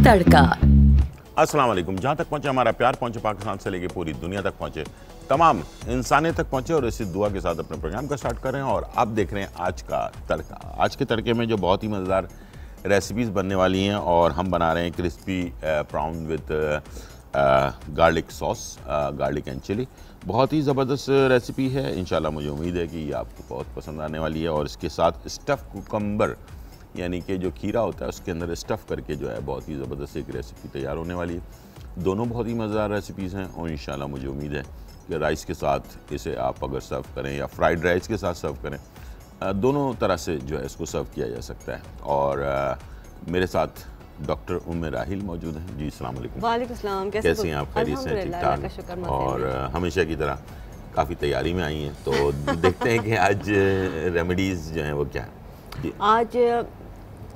तड़का। अस्सलाम वालेकुम। जहाँ तक पहुँचे हमारा प्यार, पहुँचे पाकिस्तान से लेके पूरी दुनिया तक पहुँचे, तमाम इंसानियत तक पहुँचे, और इसी दुआ के साथ अपने प्रोग्राम का स्टार्ट कर रहे हैं। और आप देख रहे हैं आज का तड़का। आज के तड़के में जो बहुत ही मज़ेदार रेसिपीज़ बनने वाली हैं, और हम बना रहे हैं crispy prawn with garlic sauce, garlic and chilli. बहुत ही ज़बरदस्त रेसिपी है। इंशाल्लाह मुझे उम्मीद है कि ये आपको बहुत पसंद आने वाली है। और इसके साथ स्टफ़ कुकम्बर, यानी कि जो खीरा होता है उसके अंदर स्टफ़ करके जो है बहुत ही ज़बरदस्त एक रेसिपी तैयार होने वाली है। दोनों बहुत ही मज़ेदार रेसिपीज़ हैं, और इंशाल्लाह मुझे उम्मीद है कि राइस के साथ इसे आप अगर सर्व करें या फ्राइड राइस के साथ सर्व करें, दोनों तरह से जो है इसको सर्व किया जा सकता है। और मेरे साथ डॉक्टर उम्मे राहिल मौजूद हैं। जी अस्सलाम वालेकुम। वालेकुम सलाम। कैसे हैं आप? खैरियत से? ठीक ठाक। और हमेशा की तरह काफ़ी तैयारी में आई हैं, तो देखते हैं कि आज रेमेडीज़ जो हैं वो क्या है। आज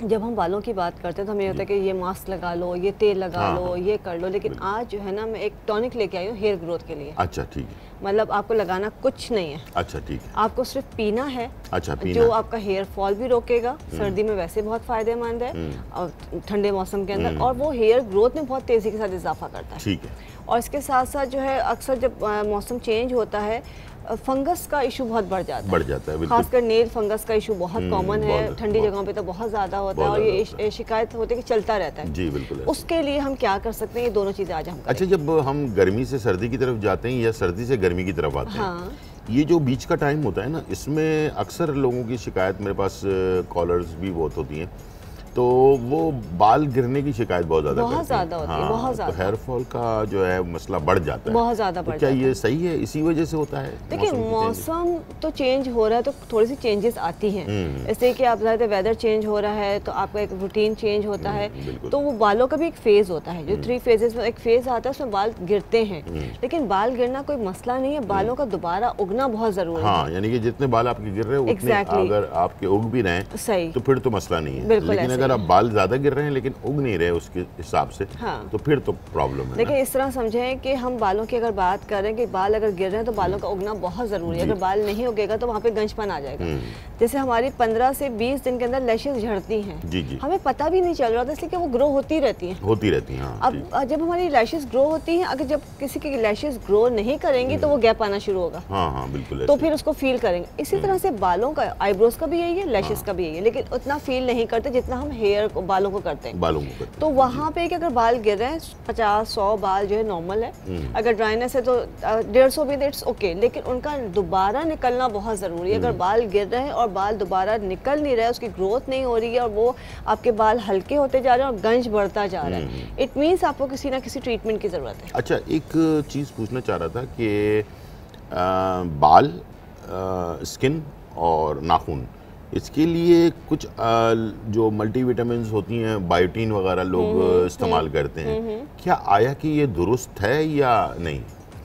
जब हम बालों की बात करते हैं तो हमें होता है कि ये मास्क लगा लो, ये तेल लगा लो, ये कर लो, लेकिन आज जो है ना मैं एक टॉनिक लेके आई हूँ हेयर ग्रोथ के लिए। अच्छा ठीक है। मतलब आपको लगाना कुछ नहीं है। अच्छा ठीक है। आपको सिर्फ पीना है। अच्छा पीना, जो आपका हेयर फॉल भी रोकेगा, सर्दी में वैसे बहुत फायदेमंद है और ठंडे मौसम के अंदर, और वो हेयर ग्रोथ में बहुत तेजी के साथ इजाफा करता है। ठीक है। और इसके साथ साथ जो है अक्सर जब मौसम चेंज होता है, फंगस का इशू बहुत बढ़ जाता है। खासकर नेल फंगस का इशू बहुत कॉमन है। ठंडी जगहों पे तो बहुत ज़्यादा होता है, और ये शिकायत होती है कि चलता रहता है। जी बिल्कुल। उसके लिए हम क्या कर सकते हैं, ये दोनों चीज़ें आज हम करेंगे। अच्छा, जब हम गर्मी से सर्दी की तरफ जाते हैं या सर्दी से गर्मी की तरफ आते हैं, ये जो बीच का टाइम होता है ना, इसमें अक्सर लोगों की शिकायत, मेरे पास कॉलर्स भी बहुत होती हैं, तो वो बाल गिरने की शिकायत बहुत ज़्यादा होती है। हाँ, बहुत ज़्यादा। तो हेयर फॉल का जो है मसला बढ़ जाता है बहुत ज़्यादा बढ़ क्या ये सही है? इसी वजह से होता है? देखिए मौसम तो चेंज हो रहा है, तो थोड़ी सी चेंजेस आती हैं। जैसे कि आप ज़्यादा वेदर चेंज हो रहा है तो आपका एक रूटीन चेंज होता है, तो वो बालों का भी एक फेज़ होता है, जो 3 फेजेस में एक फेज़ आता है, उसमें बाल गिरते हैं। लेकिन बाल गिरना कोई मसला नहीं है, बालों का दोबारा उगना बहुत ज़रूरी है। यानी कि जितने बाल आपके गिर रहे हैं उतने अगर आपके उग भी रहे हैं सही, तो फिर तो मसला नहीं है। लेकिन अगर आप बाल ज़्यादा गिर रहे हैं लेकिन उग नहीं रहे उसके हिसाब से, तो फिर तो प्रॉब्लम है। देखिए इस तरह समझें कि हम बालों की अगर बात करें कि बाल अगर गिर रहे हैं तो बालों का उगना बहुत ज़रूरी है। अगर बाल नहीं उगेगा तो वहाँ पे गंजपन आ जाएगा। जैसे हमारी 15 से 20 दिन के अंदर लैशेस झड़ती हैं, हमें पता भी नहीं चल रहा था, इसलिए कि वो ग्रो होती रहती हैं। अब जब हमारी लैशेस ग्रो होती हैं, अगर जब किसी की लैशेस ग्रो नहीं करेंगी तो वो गैप आना शुरू होगा। हाँ बिल्कुल। तो फिर उसको फील करेंगे। इसी तरह से बालों का, आईब्रोज का भी यही है, लैशेस का भी यही है, लेकिन उतना फील नहीं करते जितना हम हेयर को, बालों को करते हैं। तो वहाँ पे कि अगर बाल गिर रहे हैं 50-100 बाल जो है नॉर्मल है, अगर ड्राइनेस है तो 150 भी इट्स ओके, लेकिन उनका दोबारा निकलना बहुत ज़रूरी है। अगर बाल गिर रहे हैं और बाल दोबारा निकल नहीं रहे, उसकी ग्रोथ नहीं हो रही है, और वो आपके बाल हल्के होते जा रहे हैं और गंज बढ़ता जा रहा है, इट मीन्स आपको किसी ना किसी ट्रीटमेंट की ज़रूरत है। अच्छा, एक चीज़ पूछना चाह रहा था कि बाल, स्किन और नाखून, इसके लिए कुछ जो मल्टीविटामिन्स होती हैं, बायोटीन वगैरह लोग इस्तेमाल करते हैं, क्या आया कि ये दुरुस्त है या नहीं?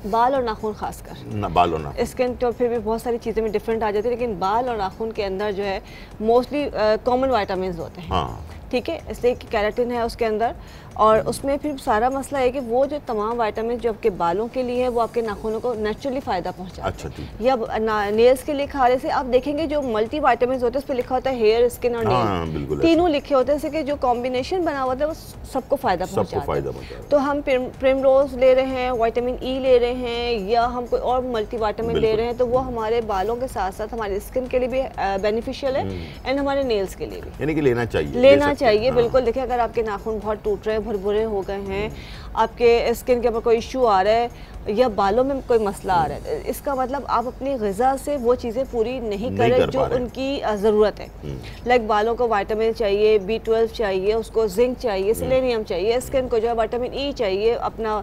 बाल और नाखून खासकर, बाल और नाखून, स्किन तो फिर भी बहुत सारी चीज़ें में डिफरेंट आ जाती है, लेकिन बाल और नाखून के अंदर जो है मोस्टली कॉमन वाइटामिन होते हैं। ठीक है, इसलिए कि कैराटिन है उसके अंदर, और उसमें फिर सारा मसला है कि वो जो तमाम विटामिन जो आपके बालों के लिए है वो आपके नाखूनों को नेचुरली फ़ायदा पहुंचाते हैं। या नेल्स के लिए खाने से आप देखेंगे जो मल्टी विटामिन होते हैं उस पर लिखा होता है हेयर, स्किन और नेल, तीनों लिखे होते हैं, कि जो कॉम्बिनेशन बना हुआ है वो सबको फ़ायदा पहुँचाता है। तो हम प्रिमरोज ले रहे हैं, विटामिन ई ले रहे हैं, या हम कोई और मल्टी विटामिन ले रहे हैं, तो वो हमारे बालों के साथ साथ हमारे स्किन के लिए भी बेनिफिशियल है, एंड हमारे नेल्स के लिए भी, यानी कि लेना चाहिए। बिल्कुल। देखिए अगर आपके नाखून बहुत टूट रहे हैं, भुरभुरे हो गए हैं, आपके स्किन के ऊपर कोई इशू आ रहा है, या बालों में कोई मसला आ रहा है, इसका मतलब आप अपनी ग़िज़ा से वो चीज़ें पूरी नहीं कर रहे जो उनकी ज़रूरत है। लाइक बालों को विटामिन चाहिए, B12 चाहिए, उसको जिंक चाहिए, सेलेनियम चाहिए, स्किन को जो है विटामिन ई चाहिए, अपना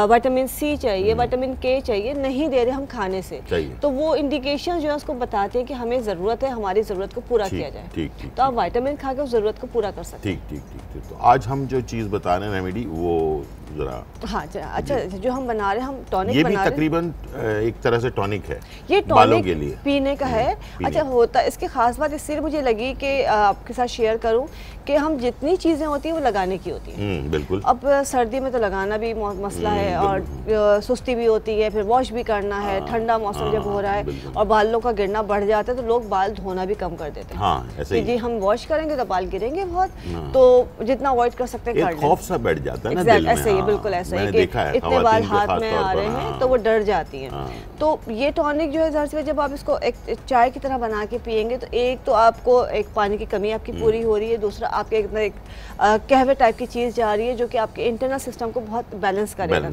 विटामिन सी चाहिए, विटामिन के चाहिए, नहीं दे रहे हम खाने से, तो वो इंडिकेशन जो है उसको बताते हैं कि हमें ज़रूरत है, हमारी ज़रूरत को पूरा किया जाए। तो आप विटामिन खा के उस ज़रूरत को पूरा कर सकते हैं। ठीक। तो आज हम जो चीज़ बता रहे हैं रेमेडी, वो जरा। हाँ अच्छा, जो हम बना रहे हैं, हम टॉनिक ये बना भी रहे हैं। तकरीबन एक तरह से टॉनिक है, ये बालों टॉनिक के लिए पीने का है। अच्छा होता है, इसकी खास बात इसलिए मुझे लगी कि आपके साथ शेयर करूं कि हम जितनी चीज़ें होती हैं वो लगाने की होती हैं। बिल्कुल। अब सर्दी में तो लगाना भी मसला है, और सुस्ती भी होती है, फिर वॉश भी करना है, ठंडा मौसम जब हो रहा है और बालों का गिरना बढ़ जाता है तो लोग बाल धोना भी कम कर देते हैं। हाँ, ऐसे ही। जी हम वॉश करेंगे तो बाल गिरेंगे बहुत, तो जितना अवॉइड कर सकते हैं कर लें। खौफ सा बैठ जाता है ना दिल में। ऐसे ही, बिल्कुल ऐसा ही कि इतने बाल हाथ में आ रहे हैं तो वो डर जाती हैं। तो ये टॉनिक जो है ज़ाहिर सी बात, जब आप इसको एक चाय की तरह बना के पियेंगे तो एक तो आपको एक पानी की कमी आपकी पूरी हो रही है, दूसरा आपके एक कहवे टाइप की चीज़ जा रही है जो कि आपके इंटरनल सिस्टम को बहुत बैलेंस करेगा।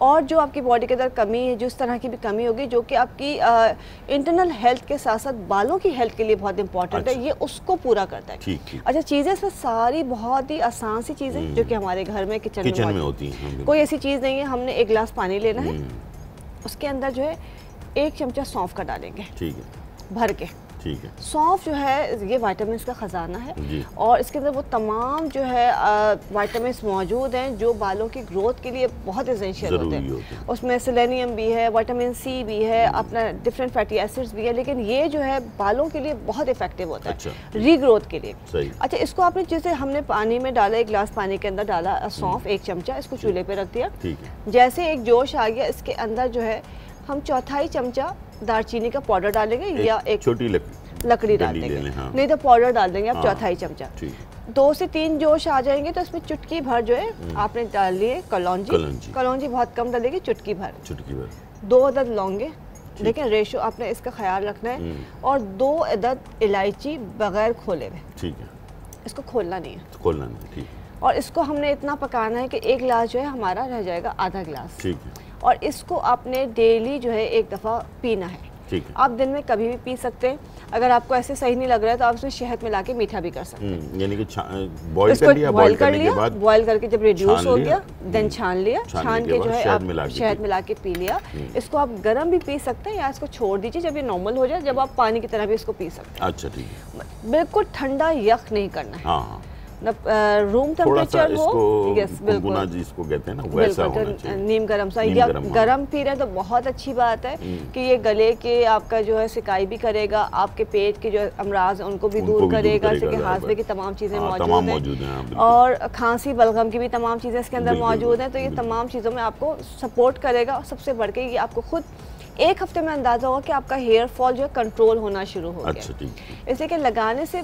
और जो आपकी बॉडी के अंदर कमी है, जिस तरह की भी कमी होगी जो कि आपकी इंटरनल हेल्थ के साथ साथ बालों की हेल्थ के लिए बहुत इंपॉर्टेंट है, ये उसको पूरा करता है। अच्छा, चीज़ें इसमें सारी बहुत ही आसान सी चीज़ें जो कि हमारे घर में किचन में होती हैं। कोई ऐसी चीज़ नहीं है। हमने एक गिलास पानी लेना है, उसके अंदर जो है 1 चमचा सौंफ का डालेंगे, ठीक है, भर के। ठीक है। सौंफ जो है ये विटामिन का ख़जाना है और इसके अंदर वो तमाम जो है विटामिन मौजूद हैं जो बालों की ग्रोथ के लिए बहुत एसेंशियल होते हैं। उसमें सेलेनियम भी है, विटामिन सी भी है, अपना डिफरेंट फैटी एसिड्स भी है, लेकिन ये जो है बालों के लिए बहुत इफेक्टिव होता है रीग्रोथ के लिए। अच्छा, इसको आपने जैसे हमने पानी में डाला, 1 गिलास पानी के अंदर डाला सौंफ 1 चमचा, इसको चूल्हे पे रख दिया। जैसे एक जोश आ गया, इसके अंदर जो है हम 1/4 चमचा दालचीनी का पाउडर डालेंगे या एक छोटी लकड़ी डाल देंगे, नहीं तो पाउडर डाल देंगे आप 1/4 चमचा। 2 से 3 जोश आ जाएंगे तो इसमें चुटकी भर जो है आपने डाल लिए कलौंजी बहुत कम डालेगी, चुटकी भर 2 अदद लौंगे, लेकिन रेशो आपने इसका ख्याल रखना है, और 2 अदद इलायची बगैर खोले हुए। ठीक है, इसको खोलना नहीं है। ठीक है। और इसको हमने इतना पकाना है कि 1 गिलास जो है हमारा रह जाएगा आधा गिलास। ठीक है। और इसको आपने डेली जो है 1 दफ़ा पीना है। ठीक है। आप दिन में कभी भी पी सकते हैं। अगर आपको ऐसे सही नहीं लग रहा है तो आप उसमें शहद मिला के मीठा भी कर सकते हैं। यानी कि बॉईल कर लिया, बॉईल करके जब रिड्यूस हो गया देन छान लिया, छान के जो है आप शहद मिला के पी लिया। इसको आप गर्म भी पी सकते हैं या इसको छोड़ दीजिए, जब ये नॉर्मल हो जाए जब आप पानी की तरह भी इसको पी सकते हैं। अच्छा, ठीक है। बिल्कुल ठंडा यख नहीं करना है, रूम टेम्परेचर हो, यस बिल्कुल, जिसको कहते हैं ना वैसा होना चाहिए, नीम गरम सा या गरम पी रहे हैं तो बहुत अच्छी बात है कि ये गले के आपका जो है सिकाई भी करेगा, आपके पेट के जो अमराज उनको भी दूर करेगा, जैसे कि हाजमे की तमाम चीज़ें मौजूद हैं और खांसी बलगम की भी तमाम चीज़ें इसके अंदर मौजूद हैं, तो ये तमाम चीज़ों में आपको सपोर्ट करेगा। और सबसे बढ़ के ये आपको खुद 1 हफ्ते में अंदाज़ा होगा कि आपका हेयर फॉल जो है कंट्रोल होना शुरू हो गया। अच्छा, इसलिए कि लगाने से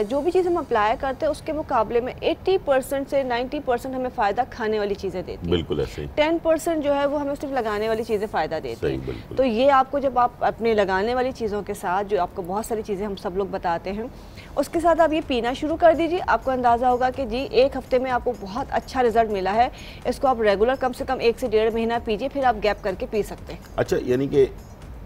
जो भी चीज़ हम अप्लाई करते हैं उसके मुकाबले में 80% से 90% हमें फ़ायदा खाने वाली चीज़ें देती हैं। बिल्कुल ऐसे ही 10% जो है वो हमें सिर्फ लगाने वाली चीज़ें फ़ायदा देती हैं। तो ये आपको जब आप अपने लगाने वाली चीज़ों के साथ, जो आपको बहुत सारी चीज़ें हम सब लोग बताते हैं, उसके साथ आप ये पीना शुरू कर दीजिए। आपको अंदाज़ा होगा कि जी 1 हफ्ते में आपको बहुत अच्छा रिजल्ट मिला है। इसको आप रेगुलर कम से कम 1 से 1.5 महीना पीजिए, फिर आप गैप करके पी सकते हैं। अच्छा, यानी कि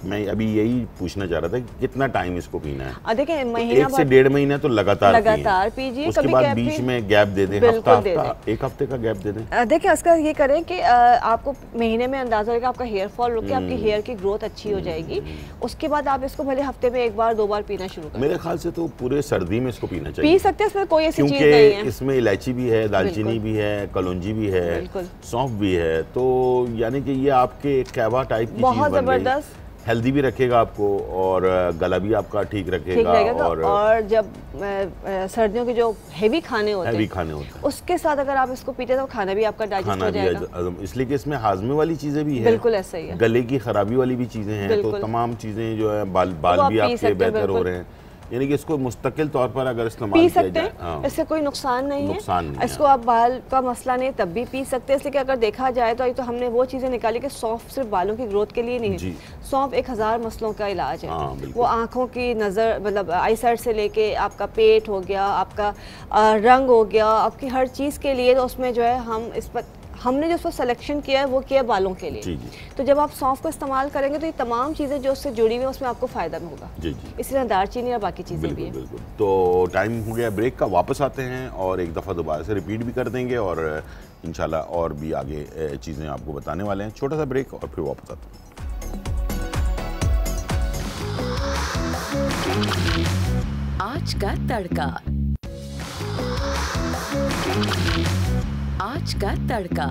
मैं अभी यही पूछना चाह रहा था कि कितना टाइम इसको पीना है? देखिए, महीना 1 से 1.5 महीना तो लगातार पीजिए, उसके बाद बीच में गैप दे दें, 1 हफ्ते का गैप दे दें। देखिए, इसका ये करें कि आपको महीने में अंदाजा होगा आपका हेयर फॉल रुके, आपकी हेयर की ग्रोथ अच्छी हो जाएगी। उसके बाद आप इसको भले हफ्ते में 1 बार 2 बार पीना शुरू करें। मेरे ख्याल से तो पूरे सर्दी में इसको पीना चाहिए। पी सकते हैं, इसमें कोई ऐसी चीज नहीं है। इसमें इलायची भी है, दालचीनी भी है, कलौंजी भी है, सौंफ भी है, तो यानी कि ये आपके कहवा टाइप की बहुत जबरदस्त हेल्दी भी रखेगा आपको और गला भी आपका ठीक रखेगा। और जब सर्दियों के जो हेवी खाने होते हैं उसके साथ अगर आप इसको पीते तो खाना भी आपका डाइजेस्ट हो जाएगा, इसलिए कि इसमें हाजमे वाली चीजें भी है। बिल्कुल ऐसा ही है। गले की खराबी वाली भी चीजें हैं, तो तमाम चीजें जो है बाल भी आपके बेहतर हो रहे हैं। यानी कि इसको मुस्तकिल तौर पर अगर इस्तेमाल किया जाए, इससे कोई नुकसान नहीं है। इसको आप बाल का मसला नहीं तब भी पी सकते हैं। इसलिए कि अगर देखा जाए तो हमने वो चीज़ें निकाली कि सौंफ सिर्फ बालों की ग्रोथ के लिए नहीं है। सौंफ 1000 मसलों का इलाज है। वो आँखों की नज़र, मतलब आई साइट से लेके आपका पेट हो गया, आपका रंग हो गया, आपकी हर चीज़ के लिए, तो उसमें जो है हमने जो उसको सिलेक्शन किया है वो किया बालों के लिए। तो जब आप सौंफ को इस्तेमाल करेंगे तो ये तमाम चीज़ें जो उससे जुड़ी हुई हैं उसमें आपको फ़ायदा होगा। इसी दालचीनी और बाकी चीज़ें भी हैं। तो टाइम हो गया ब्रेक का, वापस आते हैं और एक दफ़ा दोबारा से रिपीट भी कर देंगे और इंशाल्लाह और भी आगे चीज़ें आपको बताने वाले हैं। छोटा सा ब्रेक और फिर वापस आते हैं। आज का तड़का, आज का तड़का।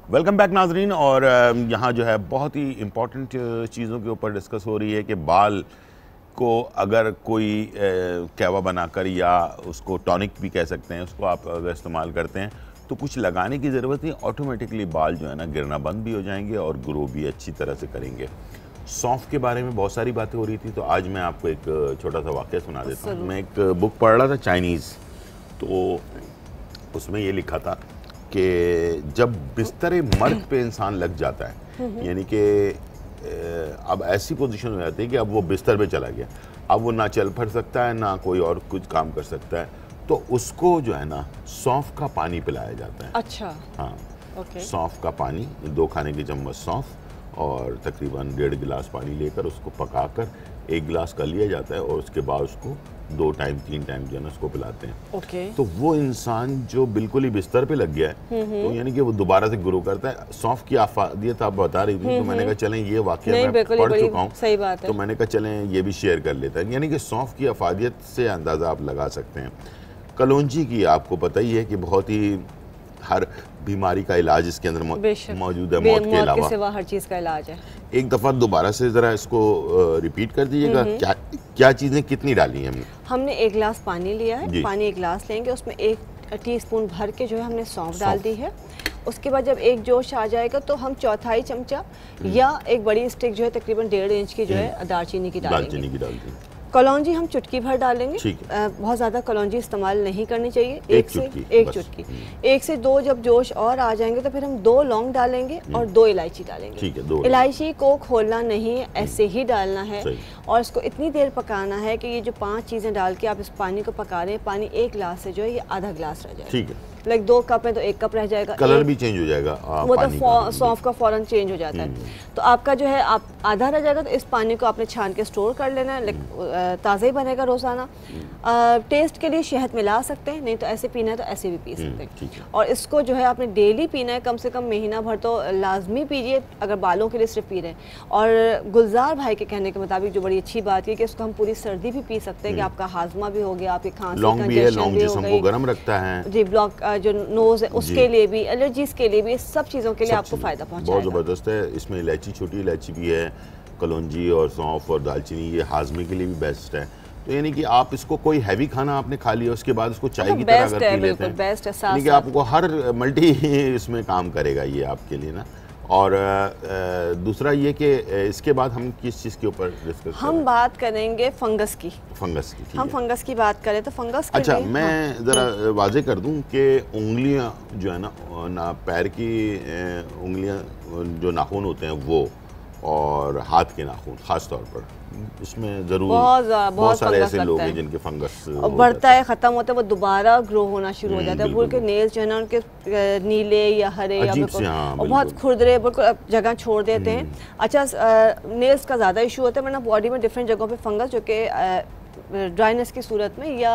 वेलकम बैक नाजरीन। और यहाँ जो है बहुत ही इम्पॉर्टेंट चीज़ों के ऊपर डिस्कस हो रही है कि बाल को अगर कोई कहवा बनाकर या उसको टॉनिक भी कह सकते हैं, उसको आप अगर इस्तेमाल करते हैं तो कुछ लगाने की ज़रूरत नहीं, ऑटोमेटिकली बाल जो है ना गिरना बंद भी हो जाएंगे और ग्रो भी अच्छी तरह से करेंगे। सौंफ के बारे में बहुत सारी बातें हो रही थी, तो आज मैं आपको एक छोटा सा वाक़या सुना देता हूँ। मैं एक बुक पढ़ रहा था चाइनीज़, तो उसमें ये लिखा था कि जब बिस्तर मर्द पे इंसान लग जाता है, यानी कि अब ऐसी पोजीशन हो जाती है कि अब वो बिस्तर पे चला गया, अब वो ना चल फिर सकता है ना कोई और कुछ काम कर सकता है, तो उसको जो है ना सौंफ का पानी पिलाया जाता है। अच्छा। हाँ, ओके। सौंफ का पानी, 2 खाने के चम्मच सौंफ और तकरीबन 1.5 गिलास पानी लेकर उसको पकाकर 1 गिलास कर लिया जाता है और उसके बाद उसको 2 टाइम 3 टाइम जो है ना उसको पिलाते हैं। ओके। तो वो इंसान जो बिल्कुल ही बिस्तर पे लग गया है, तो यानी कि वो दोबारा से ग्रो करता है। सौंफ की आफादियत आप बता रही थी, तो मैंने कहा चलें ये वाकया मैं पढ़ चुका हूँ, सही बात है, तो मैंने कहा चलें ये भी शेयर कर लेता है। यानी कि सौंफ की आफादियत से अंदाज़ा आप लगा सकते हैं। कलौंजी की आपको पता ही है कि बहुत ही हर बीमारी का इलाज इसके अंदर मौजूद है, मौत के अलावा हर चीज़ का इलाज है। एक दफ़ा दोबारा से ज़रा इसको रिपीट कर दीजिएगा, क्या चीज़ें कितनी डाली हैं हमने 1 गिलास पानी लिया है, पानी 1 गिलास लेंगे, उसमें 1 टीस्पून भर के जो है हमने सौंफ डाल दी है। उसके बाद जब एक जोश आ जाएगा तो हम 1/4 चमचा या एक बड़ी स्टिक जो है तकरीबन 1.5 इंच की जो है दालचीनी की डालेंगे। कलौंजी हम चुटकी भर डालेंगे, बहुत ज़्यादा कलौंजी इस्तेमाल नहीं करनी चाहिए, एक चुटकी। 1 से 2 जब जोश और आ जाएंगे तो फिर हम 2 लौंग डालेंगे और 2 इलायची डालेंगे। इलायची को खोलना नहीं है, ऐसे ही डालना है और इसको इतनी देर पकाना है कि ये जो 5 चीज़ें डाल के आप इस पानी को पका रहे हैं, पानी 1 गिलास से जो है ये आधा गिलास रह जाएगा। ठीक है, लाइक 2 कप है तो 1 कप रह जाएगा, कलर भी चेंज हो जाएगा, वो तो सौंफ का फौरन चेंज हो जाता है। तो आपका जो है आप आधा रह जाएगा, तो इस पानी को आपने छान के स्टोर कर लेना है, ताज़ा ही बनेगा रोज़ाना। टेस्ट के लिए शहद मिला सकते हैं, नहीं तो ऐसे पीना है तो ऐसे भी पी सकते हैं। और इसको जो है आपने डेली पीना है, कम से कम महीना भर तो लाजमी पीजिए अगर बालों के लिए सिर्फ पी रहे हैं। और गुलजार भाई के कहने के मुताबिक जो बड़ी अच्छी बात है कि इसको हम पूरी सर्दी भी पी सकते हैं, कि आपका हाजमा भी हो गया, आपकी खांसी कंजेशन भी हो गई, गर्म रखता है जी, ब्लॉक जो नोज है उसके लिए भी, एलर्जीज के लिए भी, सब चीज़ों के लिए आपको फ़ायदा पहुंचाएगा। बहुत ज़बरदस्त है। इसमें इलायची, छोटी इलायची भी है, कलौंजी और सौंफ और दालचीनी, ये हाजमे के लिए भी बेस्ट है। तो यानी कि आप इसको कोई हैवी खाना आपने खा लिया, उसके बाद उसको चाय की तरह अगर पी लेते हैं, बेस्ट है, यानी कि आपको हर मल्टी इसमें काम करेगा ये आपके लिए ना। और दूसरा ये कि इसके बाद हम किस चीज़ के ऊपर डिस्कस हम बात करेंगे फंगस की। हम फंगस की बात करें तो फंगस के अच्छा, मैं ज़रा वाजे कर दूं कि उंगलियां जो है ना पैर की उंगलियां जो नाखून होते हैं वो, और हाथ के नाखून खास तौर पर, इसमें जरूर बहुत सारे ऐसे लोग हैं जिनके फंगस बढ़ता है, खत्म होता है, वो दोबारा ग्रो होना शुरू हो जाता है। बिल्कुल के नेल्स जो है ना उनके नीले या हरे या और बहुत खुरदरे, बिल्कुल जगह छोड़ देते हैं। अच्छा, नेल्स का ज़्यादा इशू होता है, वरना बॉडी में डिफरेंट जगहों पे फंगस जो कि ड्राइनेस की सूरत में या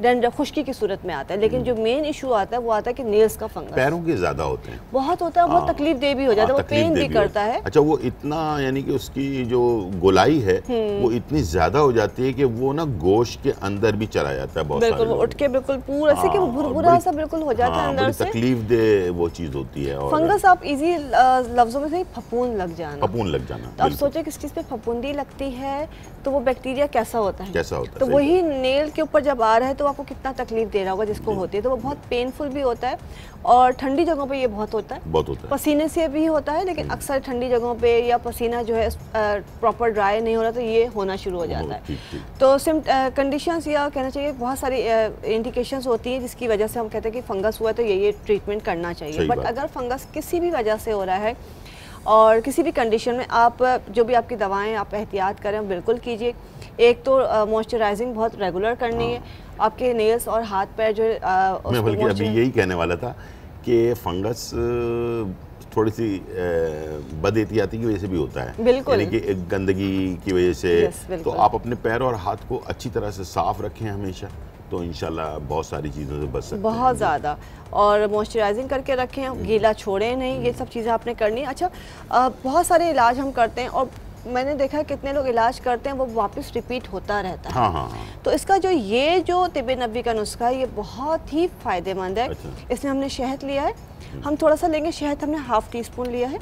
डैंड्रफ, खुश्की की सूरत में आता है। लेकिन जो मेन इशू आता है वो आता है कि नेल्स का फंगस पैरों के ज्यादा होते हैं, बहुत होता है, बहुत तकलीफ दे भी हो जाता है, वो पेन भी करता है। अच्छा, वो इतना यानी कि उसकी जो गोलाई है वो इतनी ज्यादा हो जाती है कि वो ना गोश्त के अंदर भी चला जाता है। बहुत बिल्कुल उठ के बिल्कुल पूरा से कि भुरभुरा सा बिल्कुल हो जाता है अंदर से, तकलीफ दे वो चीज होती है। और फंगस आप इजी लफ्जों में से फफूंद लग जाना। तो आप सोचे किस चीज पे फफूंदी लगती है, तो वो बैक्टीरिया कैसा होता है, तो वही नेल के ऊपर जब आ रहा है तो आपको कितना तकलीफ दे रहा होगा जिसको होती है, तो वो बहुत पेनफुल भी होता है। और ठंडी जगहों पे ये बहुत होता है, पसीने से भी होता है, लेकिन अक्सर ठंडी जगहों पे या पसीना जो है प्रॉपर ड्राई नहीं हो रहा तो ये होना शुरू हो जाता है। तो कंडीशंस या कहना चाहिए बहुत सारी इंडिकेशंस होती हैं जिसकी वजह से हम कहते हैं कि फंगस हुआ तो ये ट्रीटमेंट करना चाहिए। बट अगर फंगस किसी भी वजह से हो रहा है और किसी भी कंडीशन में, आप जो भी आपकी दवाएं आप एहतियात करें बिल्कुल कीजिए। एक तो मॉइस्चराइजिंग बहुत रेगुलर करनी है, आपके नेल्स और हाथ पैर जो मैं बल्कि अभी यही कहने वाला था कि फंगस थोड़ी सी बदएहतियाती की वजह से भी होता है, यानी कि गंदगी की वजह से। तो आप अपने पैर और हाथ को अच्छी तरह से साफ रखें हमेशा, तो इंशाल्लाह बहुत सारी चीज़ों से बच सकते हैं, बहुत ज़्यादा। और मॉइस्चराइजिंग करके रखें, गीला छोड़ें नहीं, ये सब चीज़ें आपने करनी है। अच्छा, बहुत सारे इलाज हम करते हैं और मैंने देखा कितने लोग इलाज करते हैं वो वापस रिपीट होता रहता है। हाँ हाँ हाँ। तो इसका जो ये जो तिब्बे नबवी का नुस्खा है ये बहुत ही फायदेमंद है। अच्छा। इसमें हमने शहद लिया है, हम थोड़ा सा लेंगे शहद, हमने ½ टीस्पून लिया है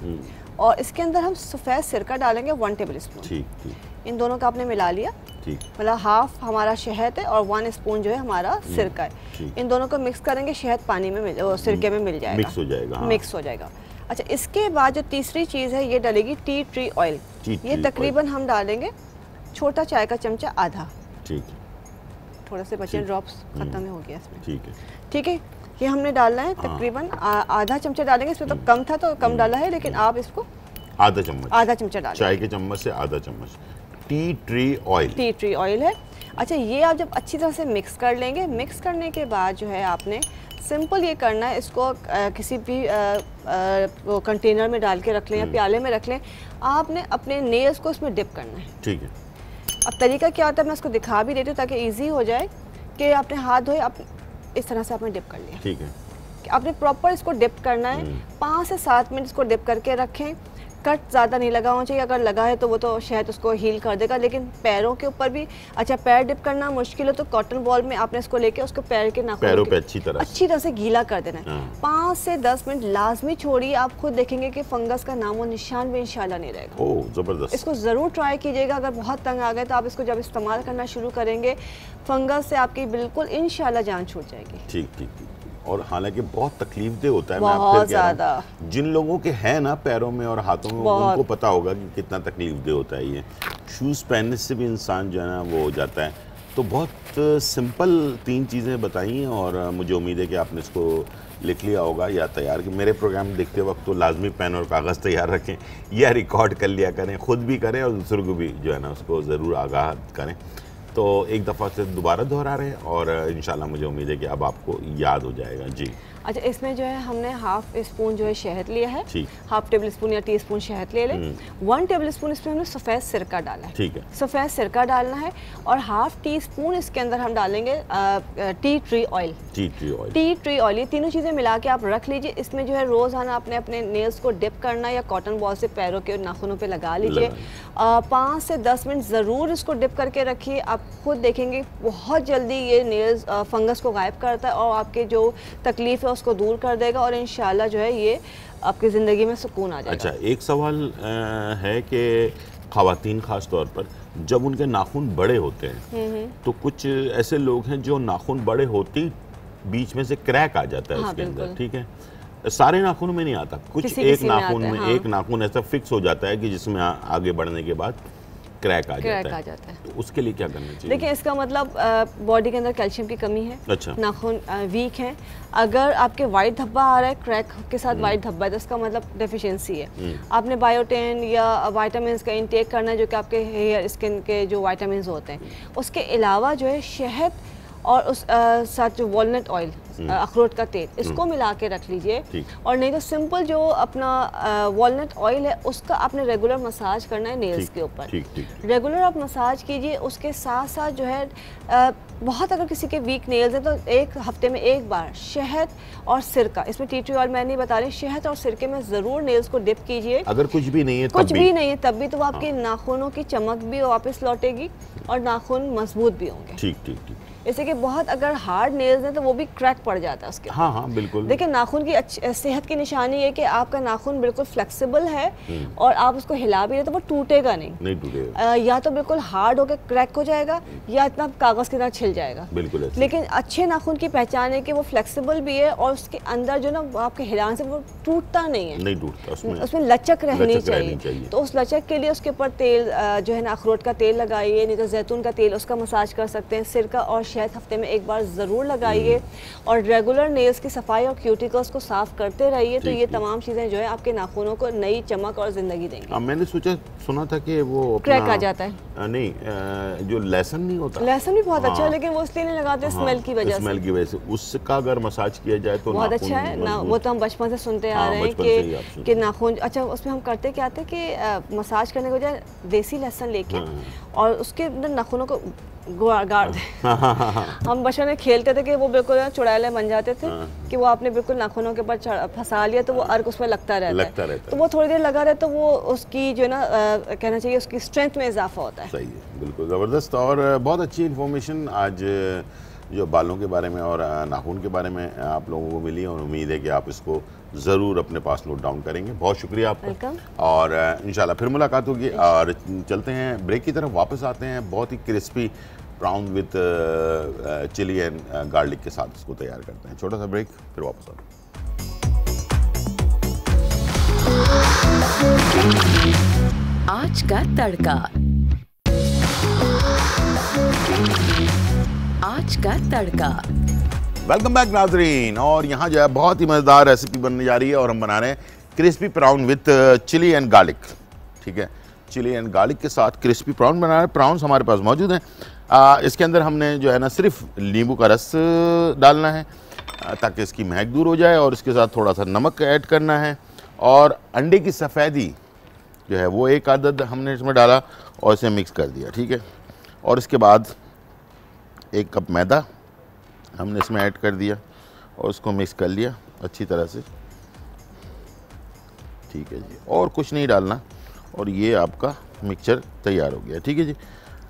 और इसके अंदर हम सफ़ेद सिरका डालेंगे 1 टेबल स्पून। ठीक ठीक। इन दोनों का आपने मिला लिया, ठीक। मतलब ½ हमारा शहद है और 1 स्पून जो है हमारा सिरका है। इन दोनों को मिक्स करेंगे, शहद पानी में सिरके में मिल जाएगा, मिक्स हो जाएगा। हाँ। मिक्स हो जाएगा। अच्छा, इसके बाद जो तीसरी चीज़ है ये डलेगी टी ट्री ऑयल। ये तकरीबन हम डालेंगे छोटा चाय का चमचा आधा। ठीक। थोड़ा से बचे ड्रॉप्स खत्म हो गया इसमें। ठीक है, ठीक है, ये हमने डालना है तकरीबन आधा चमचा डालेंगे। इसमें तो कम था तो कम डाला है, लेकिन आप इसको आधा चम्मच डालें। चाय के चम्मच से आधा चम्मच tea tree oil. Tea tree oil है। अच्छा, ये आप जब अच्छी तरह से मिक्स कर लेंगे, मिक्स करने के बाद जो है आपने सिंपल ये करना है, इसको किसी भी कंटेनर में डाल के रख लें या प्याले में रख लें। आपने अपने नेल्स को इसमें डिप करना है। ठीक है। अब तरीका क्या होता है मैं इसको दिखा भी देती हूँ ताकि इजी हो जाए कि आपने हाथ धोए, आप इस तरह से आपने डिप कर लिया। ठीक है। आपने प्रॉपर इसको डिप करना है, 5 से 7 मिनट इसको डिप करके रखें। कट ज़्यादा नहीं लगा होना चाहिए, अगर लगा है तो वो तो शायद उसको हील कर देगा, लेकिन पैरों के ऊपर भी अच्छा पैर डिप करना मुश्किल हो तो कॉटन बॉल में आपने इसको लेके उसको पैर के नाखून पैरों पे अच्छी तरह से गीला कर देना है। 5 से 10 मिनट लाजमी छोड़िए, आप खुद देखेंगे कि फंगस का नामो निशान भी इंशाल्लाह नहीं रहेगा। ओह जबरदस्त। इसको ज़रूर ट्राई कीजिएगा। अगर बहुत तंग आ गए तो आप इसको जब इस्तेमाल करना शुरू करेंगे फंगस से आपकी बिल्कुल इंशाल्लाह जान छूट जाएगी। ठीक ठीक ठीक। और हालांकि बहुत तकलीफदेह होता है, बहुत ज़्यादा। जिन लोगों के हैं ना पैरों में और हाथों में उनको पता होगा कि कितना तकलीफदेह होता है ये। शूज़ पहनने से भी इंसान जो है ना वो हो जाता है। तो बहुत सिंपल 3 चीज़ें बताई हैं और मुझे उम्मीद है कि आपने इसको लिख लिया होगा या तैयार कि मेरे प्रोग्राम देखते वक्त तो लाजमी पेन और कागज़ तैयार रखें या रिकॉर्ड कर लिया करें, ख़ुद भी करें और दूसरों को भी जो है ना उसको ज़रूर आगाह करें। तो एक दफ़ा से दोबारा दोहरा रहे हैं और इंशाल्लाह मुझे उम्मीद है कि अब आपको याद हो जाएगा। जी। अच्छा, इसमें जो है हमने ½ स्पून जो है शहद लिया है, ½ टेबल स्पून या टीस्पून शहद ले लें। 1 टेबल स्पून इसमें हमने सफ़ेद सिरका डाला है। ठीक है। सफ़ेद सिरका डालना है और ½ टीस्पून इसके अंदर हम डालेंगे tea tree oil. Tea tree oil, ये तीनों चीज़ें मिला के आप रख लीजिए। इसमें जो है रोज़ाना आपने अपने नेल्स को डिप करना या कॉटन बॉल से पैरों के नाखूनों पे लगा लीजिए। 5 से 10 मिनट ज़रूर इसको डिप करके रखिए। आप खुद देखेंगे बहुत जल्दी ये नेल्स फंगस को गायब करता है और आपके जो तकलीफ़ है उसको दूर कर देगा और इंशाल्लाह जो है ये आपकी ज़िंदगी में सुकून आ जाएगा। अच्छा, एक सवाल है कि ख़वातीन ख़ास तौर पर जब उनके नाखून बड़े होते हैं तो कुछ ऐसे लोग हैं जो नाखून बड़े होते ही बीच में से क्रैक आ जाता है उसके अंदर। ठीक है, सारे नाखूनों में नहीं आता, कुछ एक नाखून में एक नाखून ऐसा फिक्स हो जाता है कि जिसमें आगे बढ़ने के बाद क्रैक आ जाता है। तो उसके लिए क्या करना चाहिए? देखिए, इसका मतलब बॉडी के अंदर कैल्शियम की कमी है। अच्छा। नाखून वीक हैं। अगर आपके वाइट धब्बा आ रहा है क्रैक के साथ वाइट धब्बा है तो इसका मतलब डेफिशिएंसी है। आपने बायोटेन या विटामिन्स का इंटेक करना है जो कि आपके हेयर स्किन के जो विटामिन्स होते हैं। उसके अलावा जो है शहद और उस साथ जो वॉलनट ऑयल अखरोट का तेल इसको मिला के रख लीजिए। और नहीं तो सिंपल जो अपना वॉलनट ऑयल है उसका आपने रेगुलर मसाज करना है नेल्स के ऊपर। रेगुलर आप मसाज कीजिए। उसके साथ साथ जो है बहुत अगर किसी के वीक नेल्स हैं तो 1 हफ्ते में 1 बार शहद और सिरका, इसमें टी ट्री ऑयल मैं नहीं बता रही, शहद और सिरके में ज़रूर नेल्स को डिप कीजिए। अगर कुछ भी नहीं है तब भी तो आपके नाखूनों की चमक भी वापस लौटेगी और नाखून मजबूत भी होंगे। ठीक। जैसे कि बहुत अगर हार्ड नेल्स हैं तो वो भी क्रैक पड़ जाता है उसके। हाँ बिल्कुल। देखिए, नाखून की सेहत की निशानी है कि आपका नाखून बिल्कुल फ्लेक्सिबल है और आप उसको हिला भी रहे तो वो टूटेगा नहीं टूटेगा। या तो बिल्कुल हार्ड होकर क्रैक हो जाएगा या इतना कागज की तरह छिल जाएगा। बिल्कुल। लेकिन अच्छे नाखून की पहचान है कि वो फ्लेक्सिबल भी है और उसके अंदर जो ना आपके हिलाने से वो टूटता नहीं टूटता, उसमें लचक रहनी चाहिए। तो उस लचक के लिए उसके ऊपर तेल जो है ना अखरोट का तेल लगाइए, नहीं तो जैतून का तेल उसका मसाज कर सकते हैं। सिरका और शहद हफ्ते में 1 बार ज़रूर लगाइए और रेगुलर नेल्स की सफाई और क्यूटिकल्स को साफ करते रहिए। तो ये तमाम चीज़ें जो है आपके नाखूनों को नई चमक और ज़िंदगी देंगी। मैंने सुना था कि वो क्रैक आ जाता है। नहीं, जो लहसुन नहीं होता, लहसुन भी बहुत अच्छा है लेकिन वो इसलिए नहीं लगाते स्मेल की वजह से। उसका अगर मसाज किया जाए तो बहुत अच्छा है ना। वो तो हम बचपन से सुनते आ रहे हैं कि नाखून अच्छा। उसमें हम करते क्या थे कि मसाज करने के बजाय देसी लहसुन लेके और उसके अंदर नाखूनों को गाड़ हम बचपन में खेलते थे कि वो बिल्कुल चुड़ैले बन जाते थे कि वो आपने बिल्कुल नाखूनों के ऊपर फंसा लिया तो वो अर्क उसमें लगता रहता है। तो वो थोड़ी देर लगा रहे तो वो उसकी जो ना कहना चाहिए उसकी स्ट्रेंथ में इजाफा होता है। सही है, बिल्कुल ज़बरदस्त और बहुत अच्छी इन्फॉर्मेशन आज जो बालों के बारे में और नाखून के बारे में आप लोगों को मिली और उम्मीद है कि आप इसको ज़रूर अपने पास नोट डाउन करेंगे। बहुत शुक्रिया आपका और इंशाल्लाह फिर मुलाकात होगी। और चलते हैं ब्रेक की तरफ, वापस आते हैं बहुत ही crispy prawn with chilli and garlic के साथ इसको तैयार करते हैं। छोटा सा ब्रेक, फिर वापस आते हैं। आज का तड़का, आज का तड़का। वेलकम बैक नाजरीन। और यहाँ जो है बहुत ही मज़ेदार रेसिपी बनने जा रही है और हम बना रहे हैं crispy prawn with chilli and garlic. ठीक है, चिली एंड गार्लिक के साथ क्रिस्पी प्राउन बना रहे हैं। प्राउन्स हमारे पास मौजूद हैं। इसके अंदर हमने जो है ना सिर्फ नींबू का रस डालना है ताकि इसकी महक दूर हो जाए और इसके साथ थोड़ा सा नमक ऐड करना है और अंडे की सफ़ेदी जो है वो 1 अदद हमने इसमें डाला और इसे मिक्स कर दिया। ठीक है, और इसके बाद 1 कप मैदा हमने इसमें ऐड कर दिया और उसको मिक्स कर लिया अच्छी तरह से। ठीक है जी, और कुछ नहीं डालना और ये आपका मिक्सचर तैयार हो गया। ठीक है जी,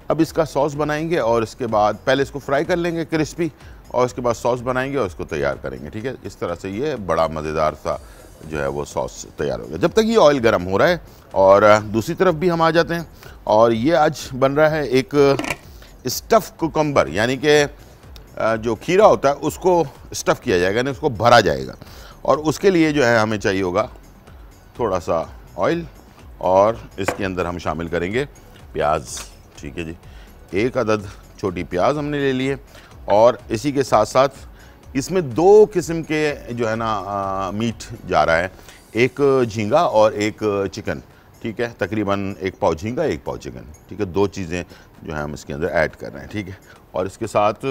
अब इसका सॉस बनाएंगे और इसके बाद पहले इसको फ्राई कर लेंगे क्रिस्पी और उसके बाद सॉस बनाएंगे और इसको तैयार करेंगे। ठीक है, इस तरह से ये बड़ा मज़ेदार सा जो है वो सॉस तैयार हो गया। जब तक ये ऑयल गर्म हो रहा है और दूसरी तरफ भी हम आ जाते हैं और ये आज बन रहा है एक स्टफ़ कुकम्बर, यानी कि जो खीरा होता है उसको स्टफ़ किया जाएगा, यानी उसको भरा जाएगा। और उसके लिए जो है हमें चाहिए होगा थोड़ा सा ऑयल और इसके अंदर हम शामिल करेंगे प्याज। ठीक है जी, 1 अदद छोटी प्याज हमने ले लिए और इसी के साथ साथ इसमें 2 किस्म के जो है ना मीट जा रहा है, एक झींगा और एक चिकन। ठीक है, तकरीबन 1 पाव झींगा 1 पाव चिकन। ठीक है, 2 चीज़ें जो है हम इसके अंदर ऐड कर रहे हैं। ठीक है, और इसके साथ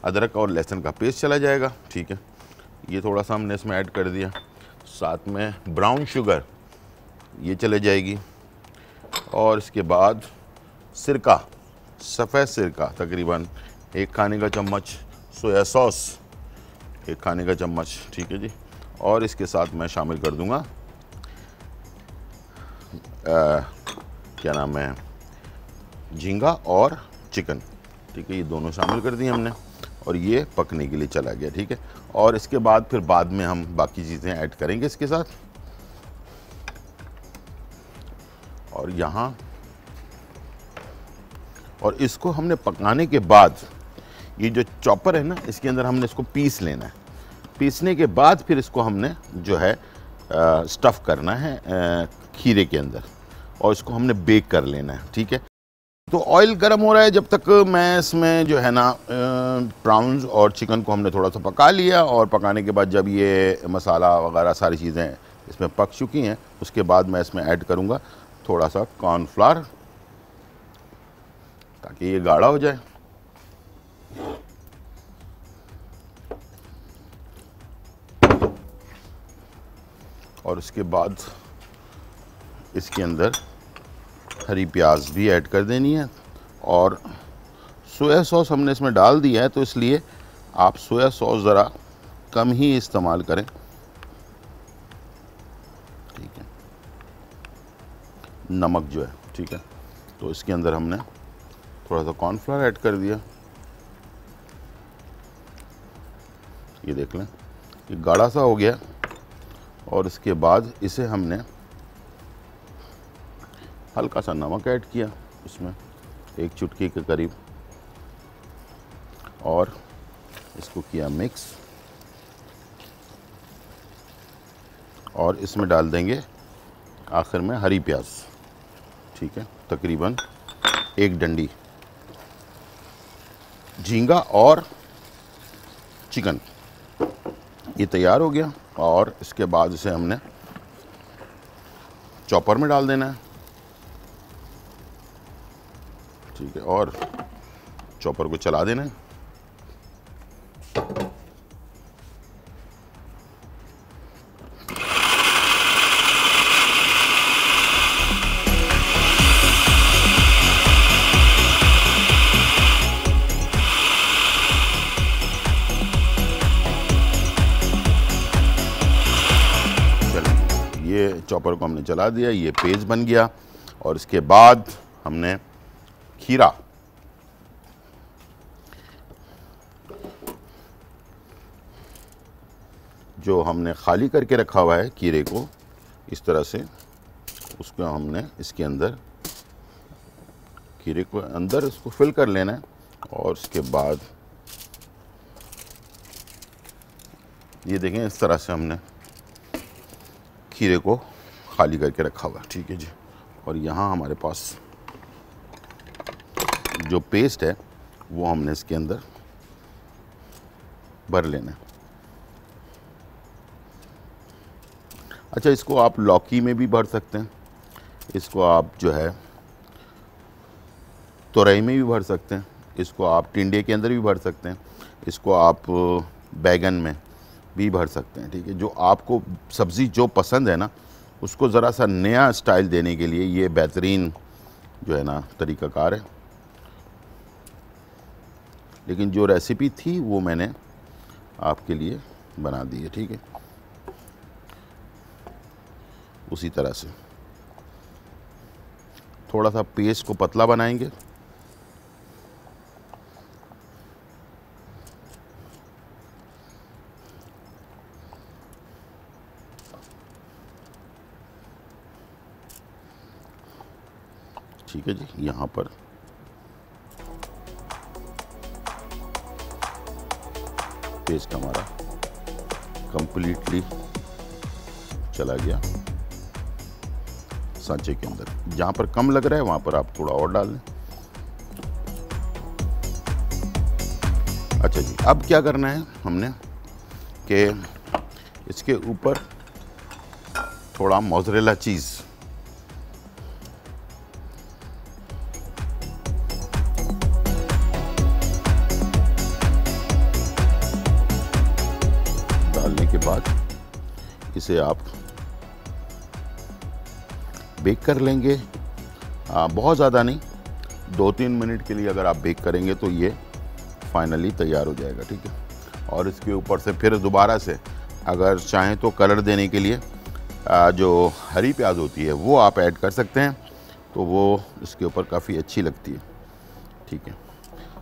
अदरक और लहसुन का पेस्ट चला जाएगा। ठीक है, ये थोड़ा सा हमने इसमें ऐड कर दिया। साथ में ब्राउन शुगर ये चले जाएगी और इसके बाद सिरका, सफ़ेद सिरका तकरीबन 1 खाने का चम्मच, सोया सॉस 1 खाने का चम्मच। ठीक है जी, और इसके साथ मैं शामिल कर दूंगा क्या नाम है, झींगा और चिकन। ठीक है, ये दोनों शामिल कर दिए हमने और ये पकने के लिए चला गया। ठीक है, और इसके बाद फिर बाद में हम बाकी चीज़ें ऐड करेंगे इसके साथ। और यहाँ और इसको हमने पकाने के बाद ये जो चॉपर है ना इसके अंदर हमने इसको पीस लेना है। पीसने के बाद फिर इसको हमने जो है स्टफ़ करना है खीरे के अंदर और इसको हमने बेक कर लेना है। ठीक है, तो ऑयल गर्म हो रहा है जब तक मैं इसमें जो है ना प्राउन्स और चिकन को हमने थोड़ा सा पका लिया और पकाने के बाद जब ये मसाला वगैरह सारी चीज़ें इसमें पक चुकी हैं उसके बाद मैं इसमें ऐड करूँगा थोड़ा सा कॉर्नफ्लावर ताकि ये गाढ़ा हो जाए। और उसके बाद इसके अंदर हरी प्याज भी ऐड कर देनी है और सोया सॉस हमने इसमें डाल दिया है तो इसलिए आप सोया सॉस ज़रा कम ही इस्तेमाल करें। ठीक है, नमक जो है, ठीक है, तो इसके अंदर हमने थोड़ा सा कॉर्नफ्लावर ऐड कर दिया। ये देख लें ये गाढ़ा सा हो गया और इसके बाद इसे हमने हल्का सा नमक ऐड किया इसमें 1 चुटकी के करीब और इसको किया मिक्स और इसमें डाल देंगे आखिर में हरी प्याज। ठीक है, तकरीबन 1 डंडी झींगा और चिकन ये तैयार हो गया और इसके बाद इसे हमने चॉपर में डाल देना है। ठीक है, और चॉपर को चला देना है। ये चॉपर को हमने चला दिया, ये पेस्ट बन गया। और इसके बाद हमने खीरा, जो हमने खाली करके रखा हुआ है खीरे को, इस तरह से उसको हमने इसके अंदर, खीरे को अंदर इसको फिल कर लेना है। और उसके बाद ये देखें, इस तरह से हमने खीरे को खाली करके रखा हुआ है, ठीक है जी। और यहाँ हमारे पास जो पेस्ट है वो हमने इसके अंदर भर लेना है। अच्छा, इसको आप लौकी में भी भर सकते हैं, इसको आप जो है तोरई में भी भर सकते हैं, इसको आप टिंडे के अंदर भी भर सकते हैं, इसको आप बैगन में भी भर सकते हैं, ठीक है। जो आपको सब्ज़ी जो पसंद है ना, उसको ज़रा सा नया स्टाइल देने के लिए ये बेहतरीन जो है ना तरीक़ाकार है। लेकिन जो रेसिपी थी वो मैंने आपके लिए बना दी है, ठीक है। उसी तरह से थोड़ा सा पेस्ट को पतला बनाएंगे, ठीक है जी। यहाँ पर पेस्ट हमारा कंप्लीटली चला गया सांचे के अंदर। जहाँ पर कम लग रहा है वहाँ पर आप थोड़ा और डाल लें। अच्छा जी, अब क्या करना है हमने कि इसके ऊपर थोड़ा मोज़रेला चीज़ डालने के बाद इसे आप बेक कर लेंगे। बहुत ज़्यादा नहीं, 2-3 मिनट के लिए अगर आप बेक करेंगे तो ये फाइनली तैयार हो जाएगा, ठीक है। और इसके ऊपर से फिर दोबारा से अगर चाहें तो कलर देने के लिए जो हरी प्याज होती है वो आप ऐड कर सकते हैं, तो वो इसके ऊपर काफ़ी अच्छी लगती है, ठीक है।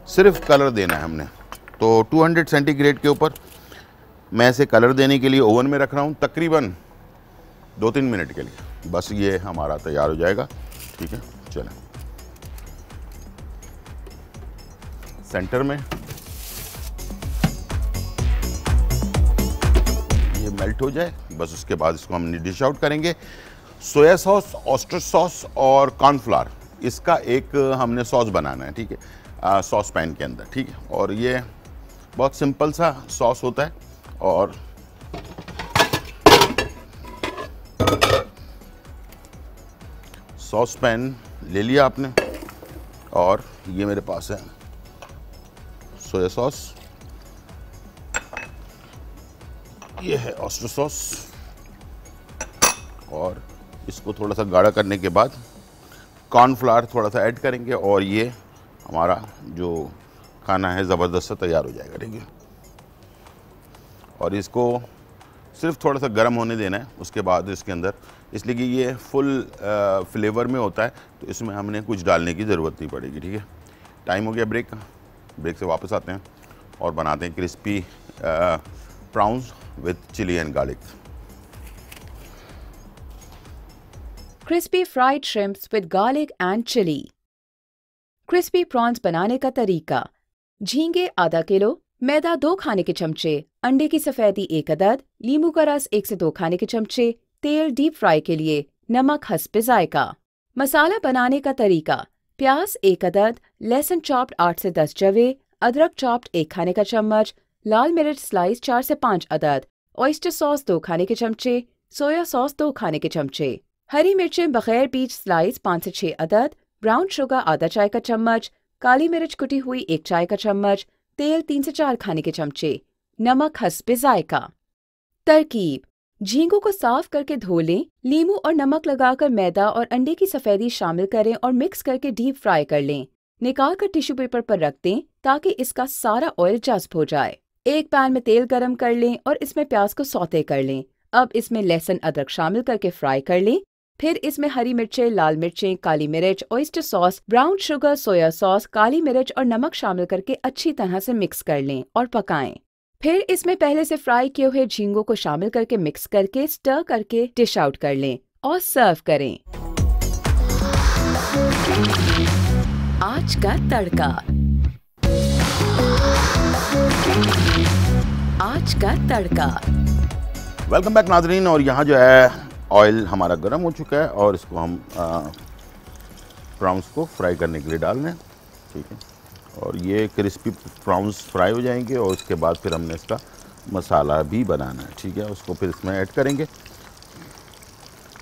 सिर्फ कलर देना है हमने। तो 200 सेंटीग्रेड के ऊपर मैं इसे कलर देने के लिए ओवन में रख रहा हूँ तकरीबन 2-3 मिनट के लिए, बस ये हमारा तैयार हो जाएगा, ठीक है। चलें, सेंटर में ये मेल्ट हो जाए, बस उसके बाद इसको हम डिश आउट करेंगे। सोया सॉस, ऑयस्टर सॉस और कॉर्नफ्लावर, इसका एक हमने सॉस बनाना है, ठीक है, सॉस पैन के अंदर, ठीक है। और ये बहुत सिंपल सा सॉस होता है। और सॉस पैन ले लिया आपने, और ये मेरे पास है सोया सॉस, ये है ऑयस्टर सॉस, और इसको थोड़ा सा गाढ़ा करने के बाद कॉर्नफ्लावर थोड़ा सा ऐड करेंगे, और ये हमारा जो खाना है ज़बरदस्त सा तैयार हो जाएगा, ठीक है। और इसको सिर्फ थोड़ा सा गर्म होने देना है, उसके बाद इसके अंदर, इसलिए कि ये फुल फ्लेवर में होता है, तो इसमें हमने कुछ डालने की ज़रूरत नहीं पड़ेगी, ठीक है। टाइम हो गया ब्रेक का, ब्रेक से वापस आते हैं और बनाते हैं crispy prawns with chilli and garlic. Crispy fried shrimps with garlic and chilli. Crispy prawns बनाने का तरीका: झींगे आधा किलो, मैदा 2 खाने के चमचे, अंडे की सफ़ेदी 1 अदद, नींबू का रस 1 से 2 खाने के चमचे, तेल डीप फ्राई के लिए, नमक हस्ब जायका। मसाला बनाने का तरीका: प्याज 1 अदद, लहसुन चॉप्ड 8 से 10 जवे, अदरक चॉप्ड 1 खाने का चम्मच, लाल मिर्च स्लाइस 4 से 5 अदद, ऑयस्टर सॉस 2 खाने के चमचे, सोया सॉस 2 खाने के चमचे, हरी मिर्चें बगैर बीज स्लाइस 5 से 6 अदद, ब्राउन शुगर आधा चाय का चम्मच, काली मिर्च कुटी हुई 1 चाय का चम्मच, तेल 3 से 4 खाने के चमचे, नमक हस्ब जायका। तरकीब: झींगों को साफ करके धो लें, नींबू और नमक लगाकर मैदा और अंडे की सफेदी शामिल करें और मिक्स करके डीप फ्राई कर लें। निकाल कर टिश्यू पेपर पर रख दें ताकि इसका सारा ऑयल जज्ब हो जाए। एक पैन में तेल गरम कर लें और इसमें प्याज को सौते कर लें। अब इसमें लहसुन अदरक शामिल करके फ्राई कर लें। फिर इसमें हरी मिर्चें, लाल मिर्चें, काली मिर्च, oyster sauce, brown sugar, soya sauce, काली मिर्च और नमक शामिल करके अच्छी तरह से मिक्स कर लें और पकाएं। फिर इसमें पहले से फ्राई किए हुए झींगों को शामिल करके मिक्स करके स्टर करके डिश आउट कर लें और सर्व करें। आज का तड़का। आज का तड़का। वेलकम बैक नाजरीन। और यहाँ जो है ऑयल हमारा गर्म हो चुका है और इसको हम प्रॉन्स को फ्राई करने के लिए डाल रहे हैं। ठीक है, और ये क्रिस्पी प्रॉन्स फ्राई हो जाएंगे और उसके बाद फिर हमने इसका मसाला भी बनाना है। ठीक है, उसको फिर इसमें ऐड करेंगे।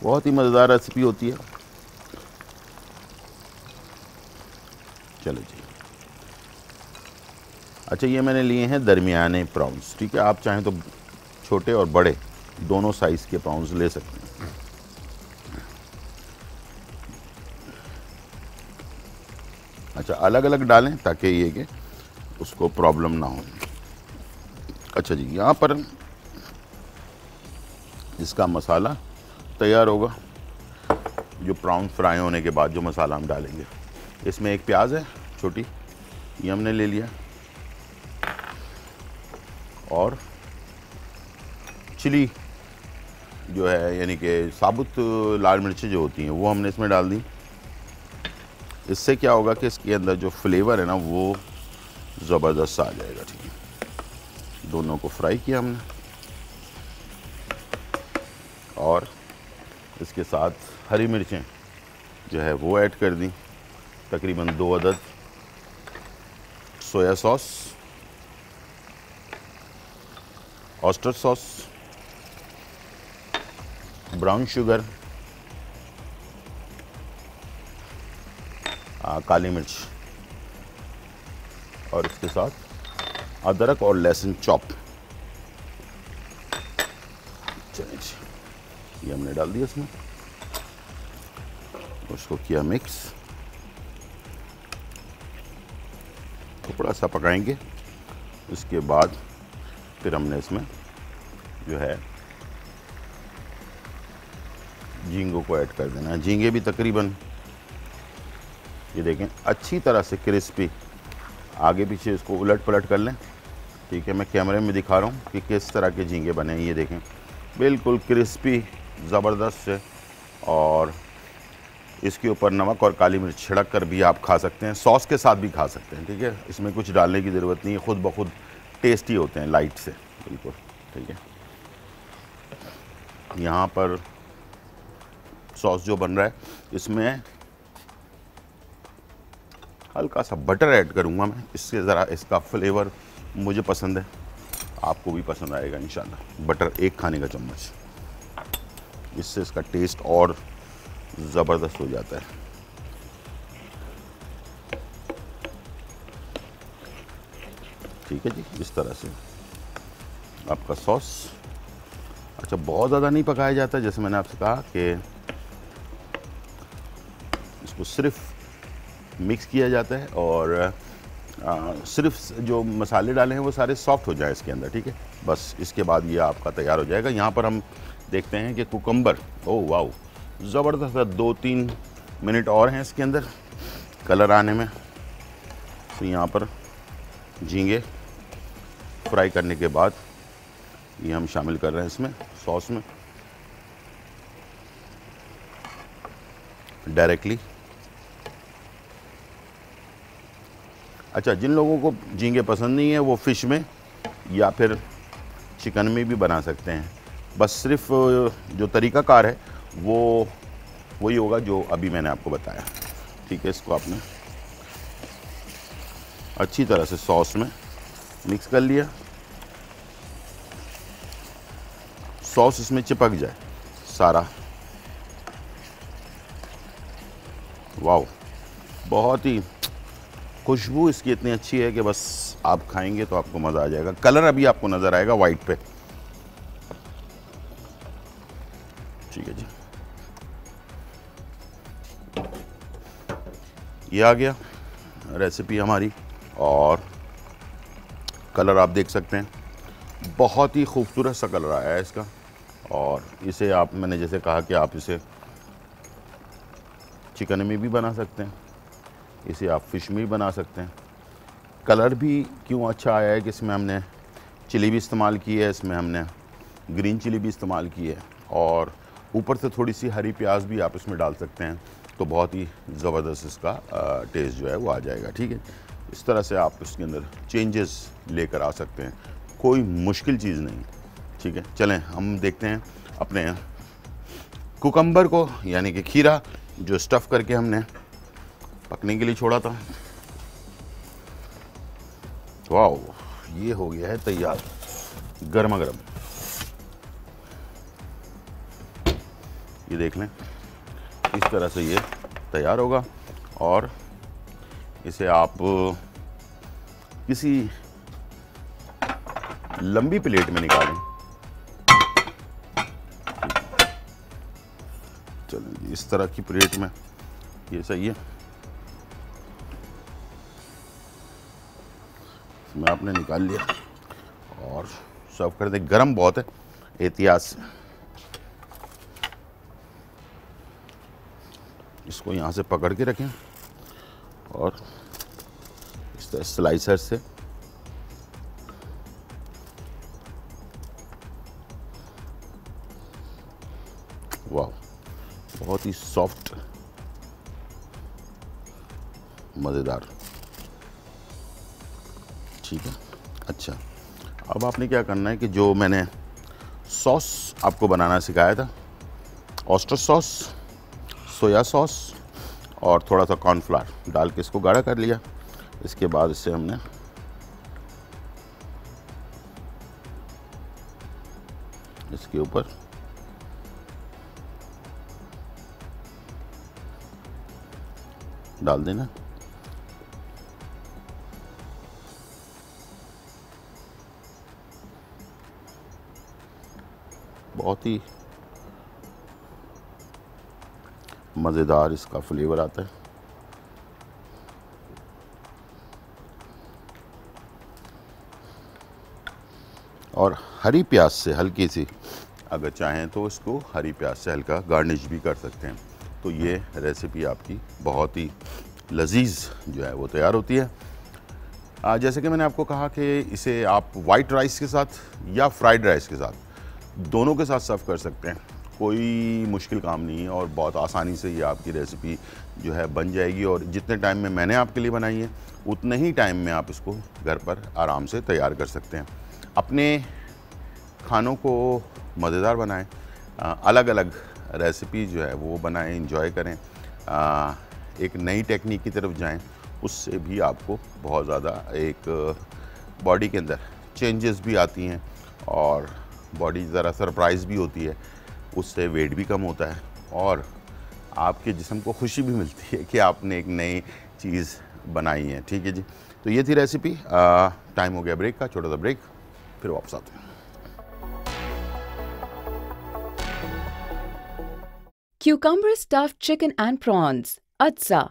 बहुत ही मज़ेदार रेसिपी होती है। चलो जी। अच्छा, ये मैंने लिए हैं दरमियाने प्रॉन्स। ठीक है, आप चाहें तो छोटे और बड़े दोनों साइज़ के प्रॉन्स ले सकते हैं। अच्छा, अलग अलग डालें ताकि ये कि उसको प्रॉब्लम ना हो। अच्छा जी, यहाँ पर इसका मसाला तैयार होगा। जो प्रॉन्स फ्राई होने के बाद जो मसाला हम डालेंगे, इसमें एक प्याज है छोटी, ये हमने ले लिया, और चिली जो है यानी कि साबुत लाल मिर्चें जो होती हैं वो हमने इसमें डाल दी। इससे क्या होगा कि इसके अंदर जो फ्लेवर है ना वो ज़बरदस्त आ जाएगा। ठीक है, दोनों को फ्राई किया हमने और इसके साथ हरी मिर्चें जो है वो ऐड कर दी, तकरीबन 2 अदद। Soya sauce, oyster sauce, brown sugar, काली मिर्च, और इसके साथ अदरक और लहसुन चॉप। चलिए, ये हमने डाल दिया इसमें, उसको किया मिक्स। थोड़ा सा पकाएंगे, इसके बाद फिर हमने इसमें जो है झींगों को ऐड कर देना है। झींगे भी तकरीबन ये देखें अच्छी तरह से क्रिस्पी, आगे पीछे इसको उलट पलट कर लें। ठीक है, मैं कैमरे में दिखा रहा हूँ कि किस तरह के झींगे बने हैं। ये देखें बिल्कुल क्रिस्पी ज़बरदस्त से, और इसके ऊपर नमक और काली मिर्च छिड़क कर भी आप खा सकते हैं, सॉस के साथ भी खा सकते हैं। ठीक है, इसमें कुछ डालने की ज़रूरत नहीं है, खुद ब खुद टेस्टी होते हैं लाइट से बिल्कुल। ठीक है, यहाँ पर सॉस जो बन रहा है इसमें हल्का सा बटर ऐड करूँगा मैं, इससे ज़रा इसका फ्लेवर मुझे पसंद है, आपको भी पसंद आएगा इंशाल्लाह। बटर 1 खाने का चम्मच, इससे इसका टेस्ट और ज़बरदस्त हो जाता है। ठीक है जी, इस तरह से आपका सॉस। अच्छा, बहुत ज़्यादा नहीं पकाया जाता, जैसे मैंने आपसे कहा कि इसको सिर्फ मिक्स किया जाता है और सिर्फ जो मसाले डाले हैं वो सारे सॉफ्ट हो जाए इसके अंदर। ठीक है, बस इसके बाद ये आपका तैयार हो जाएगा। यहाँ पर हम देखते हैं कि कुकम्बर, ओह वाह, ज़बरदस्त है। 2-3 मिनट और हैं इसके अंदर कलर आने में। तो यहाँ पर झींगे फ्राई करने के बाद ये हम शामिल कर रहे हैं इसमें सॉस में डायरेक्टली। अच्छा, जिन लोगों को झींगे पसंद नहीं है वो फ़िश में या फिर चिकन में भी बना सकते हैं। बस सिर्फ जो तरीक़ाकार है वो वही होगा जो अभी मैंने आपको बताया। ठीक है, इसको आपने अच्छी तरह से सॉस में मिक्स कर लिया, सॉस इसमें चिपक जाए सारा। वाह, बहुत ही खुशबू इसकी इतनी अच्छी है कि बस आप खाएंगे तो आपको मज़ा आ जाएगा। कलर अभी आपको नज़र आएगा वाइट पे। ठीक है जी, ये आ गया रेसिपी हमारी, और कलर आप देख सकते हैं बहुत ही खूबसूरत सा कलर आया है इसका, और इसे आप, मैंने जैसे कहा कि आप इसे चिकन में भी बना सकते हैं, इसे आप फिश में भी बना सकते हैं। कलर भी क्यों अच्छा आया है कि इसमें हमने चिली भी इस्तेमाल की है, इसमें हमने ग्रीन चिली भी इस्तेमाल की है और ऊपर से थोड़ी सी हरी प्याज भी आप इसमें डाल सकते हैं, तो बहुत ही ज़बरदस्त इसका टेस्ट जो है वो आ जाएगा। ठीक है, इस तरह से आप इसके अंदर चेंजेस लेकर आ सकते हैं, कोई मुश्किल चीज़ नहीं। ठीक है, चलें हम देखते हैं अपने कुकम्बर को, यानी कि खीरा जो स्टफ़ करके हमने पकने के लिए छोड़ा था। वाओ, ये हो गया है तैयार, गर्मा गर्म। ये देख लें, इस तरह से ये तैयार होगा और इसे आप किसी लंबी प्लेट में निकालें। चलिए, इस तरह की प्लेट में ये सही है। इसमें आपने निकाल लिया और सर्व कर दें। गरम बहुत है, एहतियात से इसको यहाँ से पकड़ के रखें और इस तरह स्लाइसर से वाह, बहुत ही सॉफ्ट, मज़ेदार। ठीक है, अच्छा, अब आपने क्या करना है कि जो मैंने सॉस आपको बनाना सिखाया था, ऑयस्टर सॉस, सोया सॉस और थोड़ा सा कॉर्नफ्लावर डाल के इसको गाढ़ा कर लिया। इसके बाद इससे हमने इसके ऊपर डाल देना। बहुत ही मज़ेदार इसका फ्लेवर आता है। और हरी प्याज से हल्की सी, अगर चाहें तो इसको हरी प्याज से हल्का गार्निश भी कर सकते हैं। तो ये रेसिपी आपकी बहुत ही लजीज जो है वो तैयार होती है। जैसे कि मैंने आपको कहा कि इसे आप वाइट राइस के साथ या फ्राइड राइस के साथ, दोनों के साथ सर्व कर सकते हैं। कोई मुश्किल काम नहीं है और बहुत आसानी से ये आपकी रेसिपी जो है बन जाएगी। और जितने टाइम में मैंने आपके लिए बनाई है, उतने ही टाइम में आप इसको घर पर आराम से तैयार कर सकते हैं। अपने खानों को मज़ेदार बनाएं, अलग अलग रेसिपी जो है वो बनाएं, एंजॉय करें, एक नई टेक्निक की तरफ जाएं। उससे भी आपको बहुत ज़्यादा एक बॉडी के अंदर चेंजेस भी आती हैं और बॉडी ज़रा सरप्राइज़ भी होती है। उससे वेट भी कम होता है और आपके जिस्म को खुशी भी मिलती है कि आपने एक नई चीज़ बनाई है। ठीक है जी, तो ये थी रेसिपी। टाइम हो गया ब्रेक का, छोटा सा ब्रेक, फिर वापस आते हैं। Cucumber stuffed chicken and prawns अज्जा।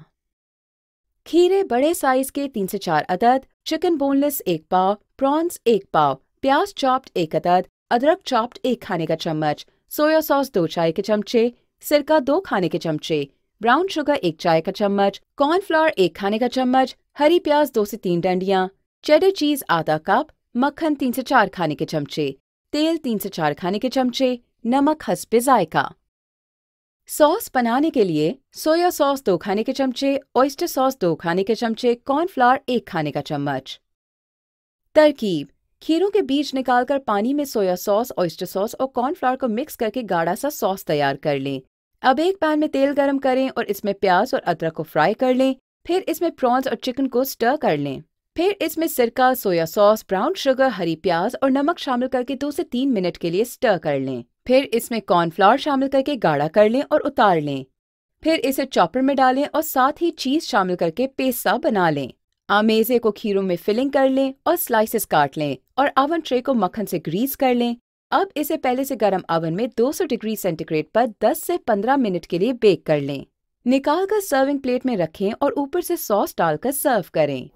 खीरे बड़े साइज के 3 से 4 अदद, चिकन बोनलेस 1 पाव, प्रॉन्स 1 पाव, प्याज चॉप्ड 1 अदद, अदरक चॉप्ड 1 खाने का चम्मच, सोया सॉस 2 चाय के चमचे, सिरका 2 खाने के चमचे, ब्राउन शुगर 1 चाय का चम्मच, कॉर्नफ्लावर 1 खाने का चम्मच, हरी प्याज 2 से 3 डंडियां, चेडर चीज आधा कप, मक्खन 3 से 4 खाने के चमचे, तेल 3 से 4 खाने के चमचे, नमक हस्बे जायका। सॉस बनाने के लिए सोया सॉस 2 खाने के चमचे, ऑयस्टर सॉस 2 खाने के चमचे, कॉर्नफ्लावर 1 खाने का चम्मच। तरकीब: खीरों के बीज निकालकर पानी में सोया सॉस, ऑयस्टर सॉस और कॉर्नफ्लावर को मिक्स करके गाढ़ा सा सॉस तैयार कर लें। अब एक पैन में तेल गरम करें और इसमें प्याज और अदरक को फ्राई कर लें। फिर इसमें प्रॉन्स और चिकन को स्टर कर लें। फिर इसमें सिरका, सोया सॉस, ब्राउन शुगर, हरी प्याज और नमक शामिल करके 2 से 3 मिनट के लिए स्टर कर लें। फिर इसमें कॉर्नफ्लावर शामिल करके गाढ़ा कर लें और उतार लें। फिर इसे चॉपर में डालें और साथ ही चीज़ शामिल करके पेस्ट सा बना लें। आमेज़े को खीरों में फिलिंग कर लें और स्लाइसेस काट लें और ओवन ट्रे को मक्खन से ग्रीस कर लें। अब इसे पहले से गर्म ओवन में 200 डिग्री सेंटीग्रेड पर 10 से 15 मिनट के लिए बेक कर लें। निकालकर सर्विंग प्लेट में रखें और ऊपर से सॉस डालकर सर्व करें।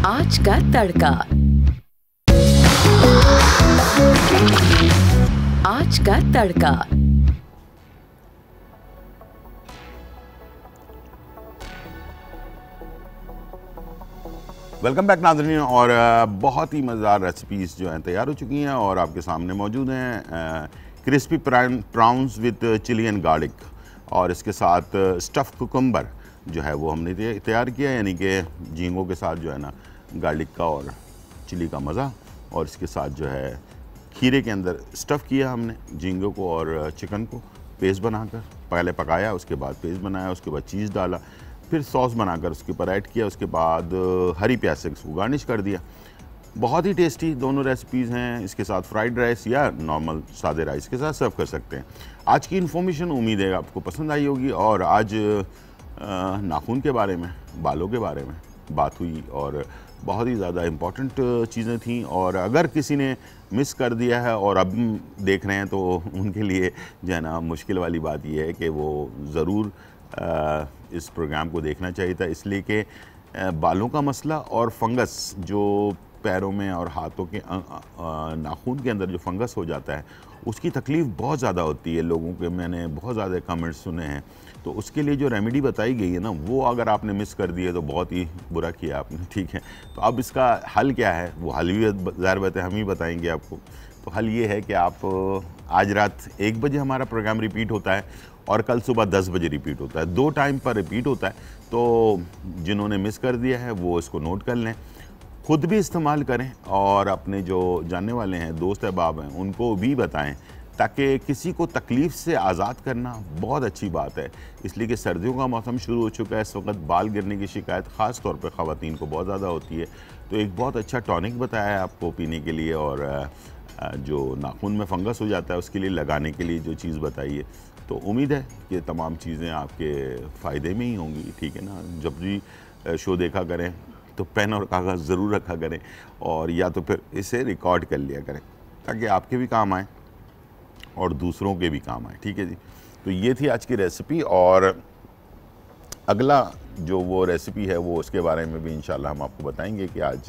आज का तड़का। आज का तड़का। वेलकम बैक नाज़रीन। और बहुत ही मज़ेदार रेसिपीज़ जो हैं तैयार हो चुकी हैं और आपके सामने मौजूद हैं। Crispy prawns with chilli and garlic, और इसके साथ स्टफ़ कुकुम्बर जो है वो हमने तैयार किया, यानी कि झींगों के साथ जो है ना गार्लिक का और चिली का मज़ा। और इसके साथ जो है खीरे के अंदर स्टफ़ किया हमने झींगों को और चिकन को, पेस्ट बनाकर पहले पकाया, उसके बाद पेस्ट बनाया, उसके बाद चीज़ डाला, फिर सॉस बनाकर उसके ऊपर ऐड किया, उसके बाद हरी प्याज से उसको गार्निश कर दिया। बहुत ही टेस्टी दोनों रेसिपीज़ हैं। इसके साथ फ्राइड राइस या नॉर्मल सादे राइस के साथ सर्व कर सकते हैं। आज की इन्फॉर्मेशन उम्मीद है आपको पसंद आई होगी। और आज नाखून के बारे में, बालों के बारे में बात हुई और बहुत ही ज़्यादा इम्पॉर्टेंट चीज़ें थीं। और अगर किसी ने मिस कर दिया है और अब देख रहे हैं तो उनके लिए जो है ना मुश्किल वाली बात यह है कि वो ज़रूर इस प्रोग्राम को देखना चाहिए था, इसलिए कि बालों का मसला और फंगस जो पैरों में और हाथों के नाखून के अंदर जो फंगस हो जाता है उसकी तकलीफ़ बहुत ज़्यादा होती है लोगों के। मैंने बहुत ज़्यादा कमेंट्स सुने हैं, तो उसके लिए जो रेमेडी बताई गई है ना, वो अगर आपने मिस कर दिए तो बहुत ही बुरा किया आपने, ठीक है। तो अब इसका हल क्या है, वो हल भी ज़ाहिर बात है हम ही बताएंगे आपको। तो हल ये है कि आप आज रात 1 बजे हमारा प्रोग्राम रिपीट होता है और कल सुबह 10 बजे रिपीट होता है, 2 टाइम पर रिपीट होता है। तो जिन्होंने मिस कर दिया है वो इसको नोट कर लें, ख़ुद भी इस्तेमाल करें और अपने जो जानने वाले हैं, दोस्त अहबाब हैं, उनको भी बताएं, ताकि किसी को तकलीफ़ से आज़ाद करना बहुत अच्छी बात है। इसलिए कि सर्दियों का मौसम शुरू हो चुका है, इस वक्त बाल गिरने की शिकायत ख़ास तौर पे ख़वातीन को बहुत ज़्यादा होती है। तो एक बहुत अच्छा टॉनिक बताया है आपको पीने के लिए, और जो नाखून में फंगस हो जाता है उसके लिए लगाने के लिए जो चीज़ बताई है। तो उम्मीद है कि तमाम चीज़ें आपके फ़ायदे में ही होंगी, ठीक है ना। जब भी शो देखा करें तो पेन और कागज़ ज़रूर रखा करें, और या तो फिर इसे रिकॉर्ड कर लिया करें ताकि आपके भी काम आए और दूसरों के भी काम आए, ठीक है जी। तो ये थी आज की रेसिपी, और अगला जो वो रेसिपी है वो उसके बारे में भी इंशाल्लाह हम आपको बताएंगे कि आज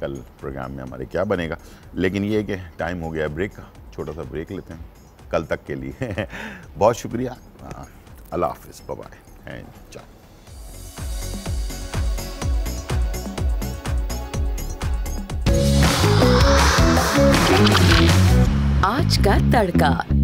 कल प्रोग्राम में हमारे क्या बनेगा। लेकिन ये कि टाइम हो गया ब्रेक का, छोटा सा ब्रेक लेते हैं कल तक के लिए। बहुत शुक्रिया, अल्लाह हाफ़िज़, बाय बाय एंड चाओ। आज का तड़का।